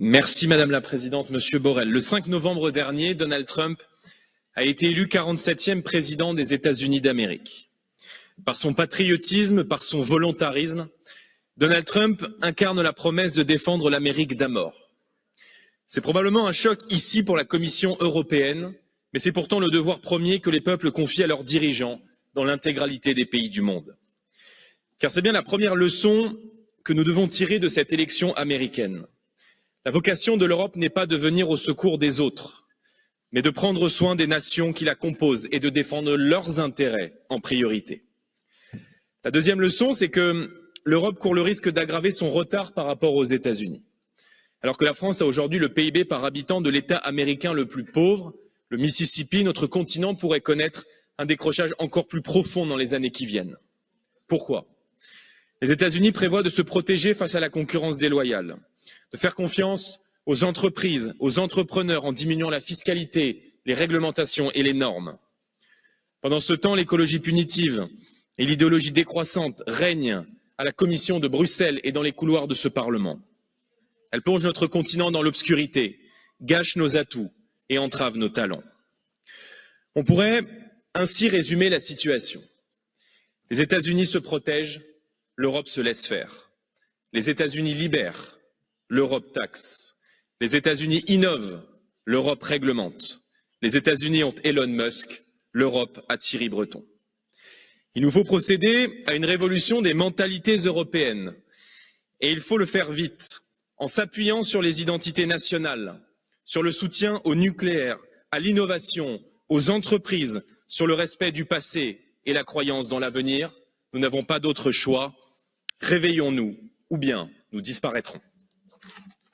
Merci Madame la Présidente, Monsieur Borrell. Le 5 novembre dernier, Donald Trump a été élu 47e président des États-Unis d'Amérique. Par son patriotisme, par son volontarisme, Donald Trump incarne la promesse de défendre l'Amérique d'à mort. C'est probablement un choc ici pour la Commission européenne, mais c'est pourtant le devoir premier que les peuples confient à leurs dirigeants dans l'intégralité des pays du monde. Car c'est bien la première leçon que nous devons tirer de cette élection américaine. La vocation de l'Europe n'est pas de venir au secours des autres, mais de prendre soin des nations qui la composent et de défendre leurs intérêts en priorité. La deuxième leçon, c'est que l'Europe court le risque d'aggraver son retard par rapport aux États-Unis. Alors que la France a aujourd'hui le PIB par habitant de l'État américain le plus pauvre, le Mississippi, notre continent pourrait connaître un décrochage encore plus profond dans les années qui viennent. Pourquoi? Les États-Unis prévoient de se protéger face à la concurrence déloyale, de faire confiance aux entreprises, aux entrepreneurs en diminuant la fiscalité, les réglementations et les normes. Pendant ce temps, l'écologie punitive et l'idéologie décroissante règnent à la Commission de Bruxelles et dans les couloirs de ce Parlement. Elles plongent notre continent dans l'obscurité, gâchent nos atouts et entravent nos talents. On pourrait ainsi résumer la situation. Les États-Unis se protègent, l'Europe se laisse faire. Les États-Unis libèrent, l'Europe taxe. Les États-Unis innovent, l'Europe réglemente. Les États-Unis ont Elon Musk, l'Europe a Thierry Breton. Il nous faut procéder à une révolution des mentalités européennes. Et il faut le faire vite, en s'appuyant sur les identités nationales, sur le soutien au nucléaire, à l'innovation, aux entreprises, sur le respect du passé et la croyance dans l'avenir. Nous n'avons pas d'autre choix. Réveillons-nous, ou bien nous disparaîtrons.